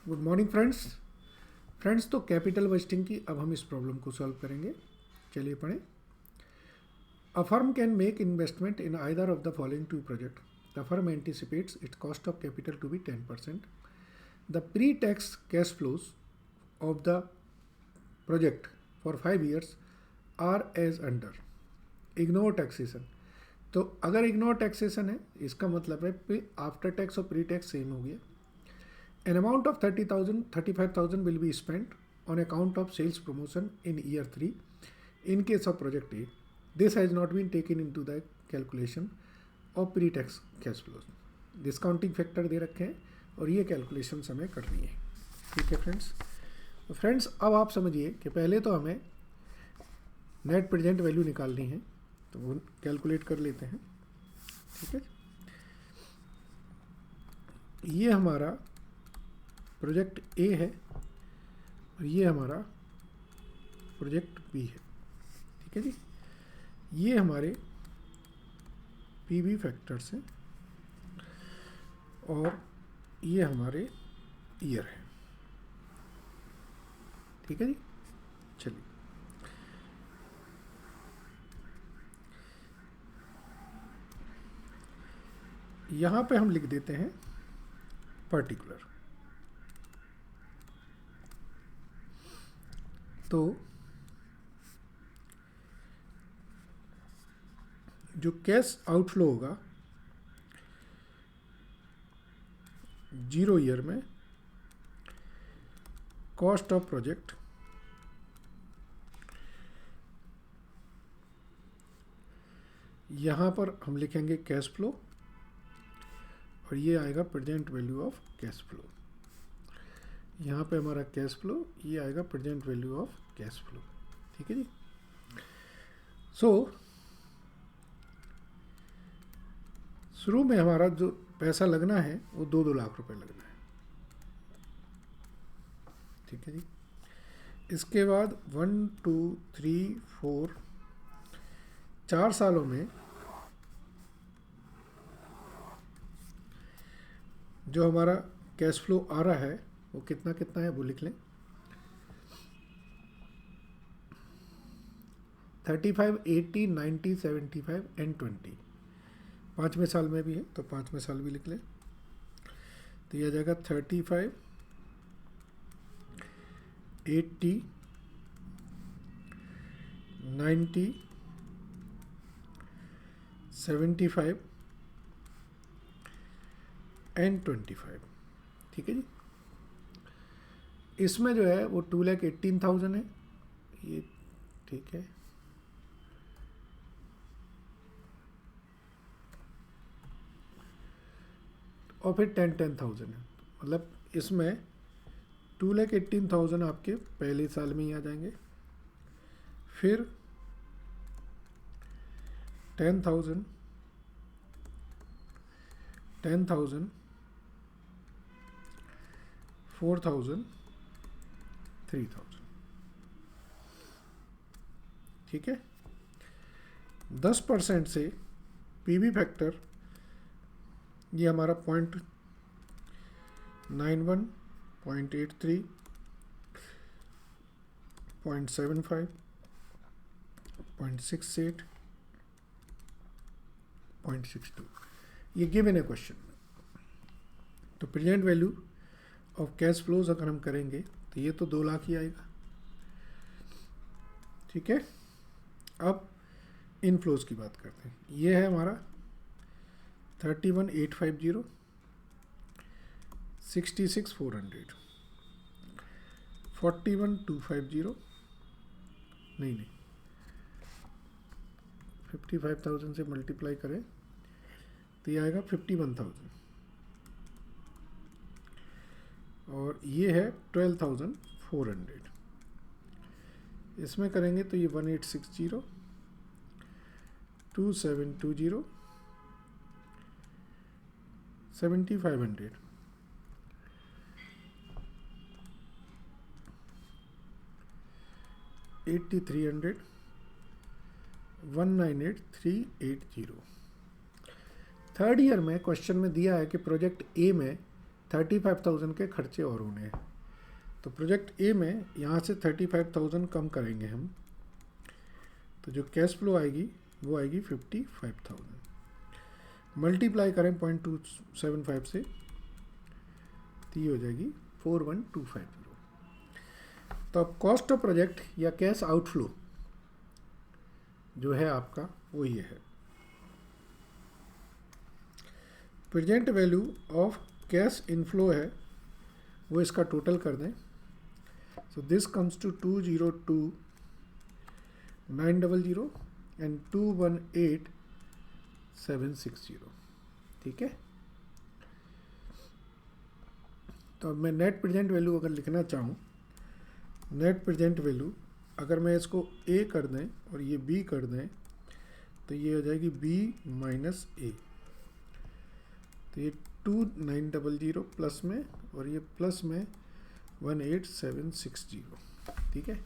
Good morning friends. तो capital budgeting की अब हम इस प्रॉब्लम को सॉल्व करेंगे। चलिए पढ़ें। A firm can make investment in either of the following two project. The firm anticipates its cost of capital to be 10%. The pre tax cash flows of the project for 5 years are as under. Ignore taxation. तो अगर ignore taxation है इसका मतलब है after tax और pre tax same हो गया। An amount of 35,000 will be spent on account of sales promotion in year 3 in case of project A. This has not been taken into the calculation of pre-tax cash flows. Discounting factor दे रखे हैं और ये calculation हमें करनी है। ठीक है फ्रेंड्स। तो फ्रेंड्स अब आप समझिए कि पहले तो हमें नेट प्रेजेंट वैल्यू निकालनी है, तो वो कैलकुलेट कर लेते हैं। ठीक है, ये हमारा प्रोजेक्ट ए है और ये हमारा प्रोजेक्ट बी है। ठीक है जी, ये हमारे पीवी फैक्टर्स हैं और ये हमारे ईयर है। ठीक है जी, चलिए यहाँ पे हम लिख देते हैं पर्टिकुलर। तो जो कैश आउटफ्लो होगा 0 ईयर में, कॉस्ट ऑफ प्रोजेक्ट यहाँ पर हम लिखेंगे कैश फ्लो और ये आएगा present value of cash flow. यहाँ पे हमारा कैश फ्लो, ये आएगा present value of cash flow. ठीक है जी। शुरू में हमारा जो पैसा लगना है वो 2 लाख रुपए लगना है। ठीक है जी। इसके बाद 1 2 3 4 4 सालों में जो हमारा कैश फ्लो आ रहा है वो कितना कितना है वो लिख लें। 35, 80, 90, 75 एंड 20। 5वें साल में भी है तो 5वें साल भी लिख लें। तो यह आ जाएगा 35, 80, 90, 75 एंड 25। ठीक है जी। इसमें जो है वो 2,18,000 है ये। ठीक है, और फिर 10,000 है, मतलब इसमें 2,18,000 आपके पहले साल में ही आ जाएंगे। फिर 10,000, 10,000, 4,000, 3,000। ठीक है, 10% से पीवी फैक्टर ये हमारा 0.91, 0.83, 0.75, 0.68, 0.62 ये गिवन है क्वेश्चन में। तो present value of cash flows अगर हम करेंगे तो ये तो 2 लाख ही आएगा। ठीक है, अब इनफ्लोज की बात करते हैं। ये है हमारा 31,850, 66,400, 41,250, नहीं 55,000 से मल्टीप्लाई करें तो ये आएगा 51,000 और ये है 12,400। इसमें करेंगे तो ये 1860, 2720, 7,500, 8,300, 198,380। थर्ड ईयर में क्वेश्चन में दिया है कि प्रोजेक्ट ए में 35,000 के खर्चे और होने हैं। तो प्रोजेक्ट ए में यहाँ से 35,000 कम करेंगे हम, तो जो कैश फ्लो आएगी वो आएगी 55,000। मल्टीप्लाई करें 0.275 से, तो ये हो जाएगी 41,250। तो अब कॉस्ट ऑफ प्रोजेक्ट या कैश आउटफ्लो जो है आपका वो ये है। Present value of cash inflow है वो इसका टोटल कर दें। So this comes to 202,900 and 218,760। ठीक है। तो अब मैं नेट प्रेजेंट वैल्यू अगर लिखना चाहूँ, नेट प्रेजेंट वैल्यू अगर मैं इसको ए कर दें और ये बी कर दें, तो ये हो जाएगी बी माइनस ए। तो ये 2,900 प्लस में और ये प्लस में 18,760। ठीक है।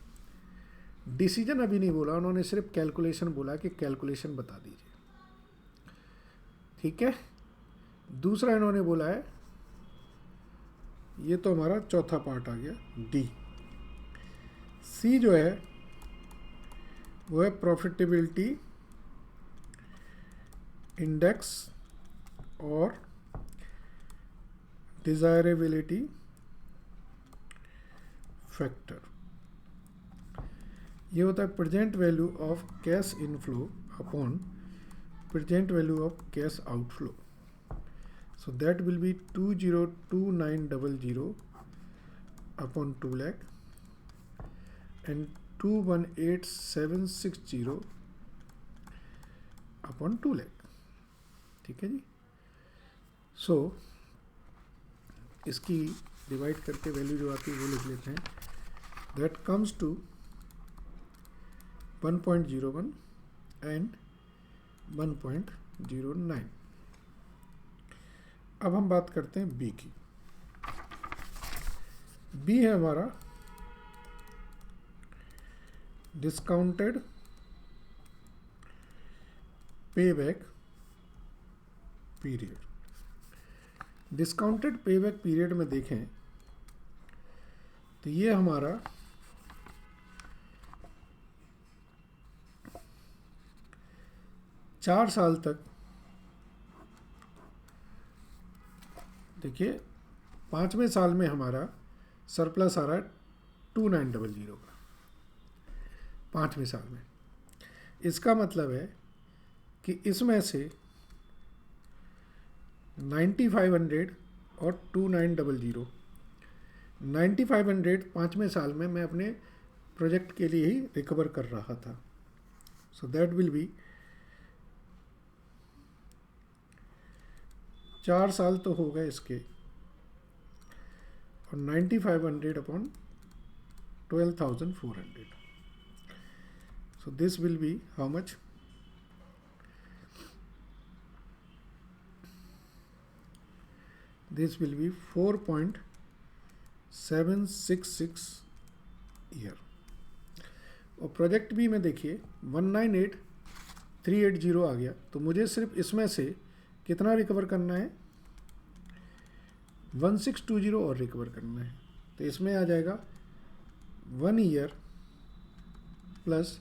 डिसीजन अभी नहीं बोला उन्होंने, सिर्फ कैलकुलेशन बोला कि कैलकुलेशन बता दीजिए। ठीक है। दूसरा इन्होंने बोला है, ये तो हमारा चौथा पार्ट आ गया डी। सी जो है वो है प्रॉफिटेबिलिटी इंडेक्स और डिजायरेबिलिटी फैक्टर। ये होता है present value of cash inflow upon present value of cash outflow. So that will be 202900 upon 2 lakh and 218,760 upon 2 lakh। ठीक है जी। सो इसकी डिवाइड करके वैल्यू जो आती है वो लिख लेते हैं। That comes to 1.01 and 1.09। अब हम बात करते हैं बी की। बी है हमारा discounted payback period. Discounted payback period में देखें तो ये हमारा 4 साल तक, देखिए 5वें साल में हमारा सरप्लस आ रहा है 2,900 का 5वें साल में। इसका मतलब है कि इसमें से 9,500 और 2,900, 9,500 5वें साल में मैं अपने प्रोजेक्ट के लिए ही रिकवर कर रहा था। सो दैट विल बी 4 साल तो हो गए इसके, और 9,500 upon 12,400। So this will be how much? This will be 4.766 year. और प्रोजेक्ट बी में देखिए 198,380 आ गया, तो मुझे सिर्फ इसमें से कितना रिकवर करना है? 1,620 और रिकवर करना है। तो इसमें आ जाएगा 1 year plus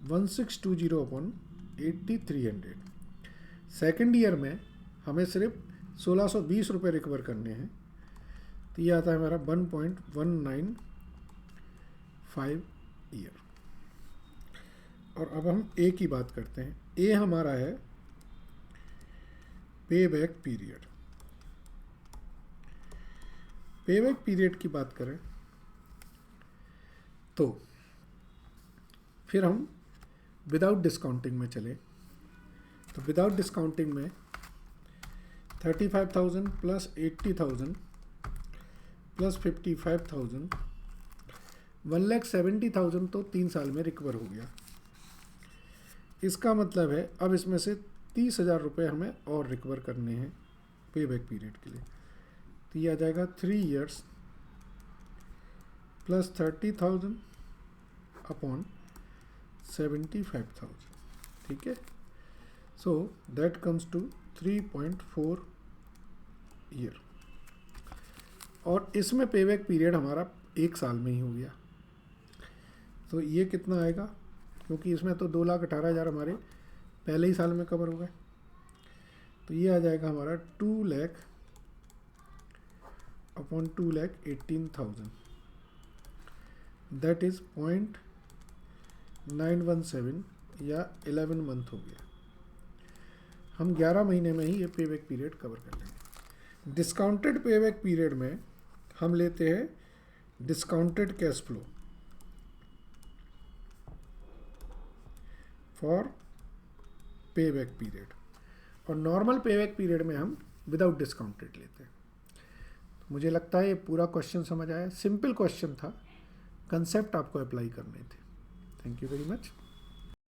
1,620 upon 8,300। Second year में हमें सिर्फ 1,620 रुपये रिकवर करने हैं, तो ये आता है हमारा 1.195 ईयर। और अब हम ए की बात करते हैं। ए हमारा है पे बैक पीरियड। पे बैक पीरियड की बात करें तो फिर हम विदाउट डिस्काउंटिंग में चले, तो विदाउट डिस्काउंटिंग में 35,000 प्लस 80,000 प्लस 55,000 1,70,000 तो 3 साल में रिकवर हो गया। इसका मतलब है अब इसमें से 30,000 रुपये हमें और रिकवर करने हैं पे बैक पीरियड के लिए। तो ये आ जाएगा 3 ईयर्स प्लस 30,000 अपॉन 75,000। ठीक है। So that comes to 3.4 year. और इसमें पेबैक पीरियड हमारा 1 साल में ही हो गया। तो ये कितना आएगा, क्योंकि इसमें तो 2,18,000 हमारे पहले ही साल में कवर हो गए, तो ये आ जाएगा हमारा 2 लाख अपॉन 2,18,000, दैट इज़ 0.917 या 11 मंथ हो गया। हम 11 महीने में ही ये पेबैक पीरियड कवर कर लेंगे। डिस्काउंटेड पेबैक पीरियड में हम लेते हैं discounted cash flow for payback period, और नॉर्मल पेबैक पीरियड में हम विदाउट डिस्काउंटेड लेते हैं। मुझे लगता है ये पूरा क्वेश्चन समझ आया। सिंपल क्वेश्चन था, कंसेप्ट आपको अप्लाई करने थे। Thank you very much.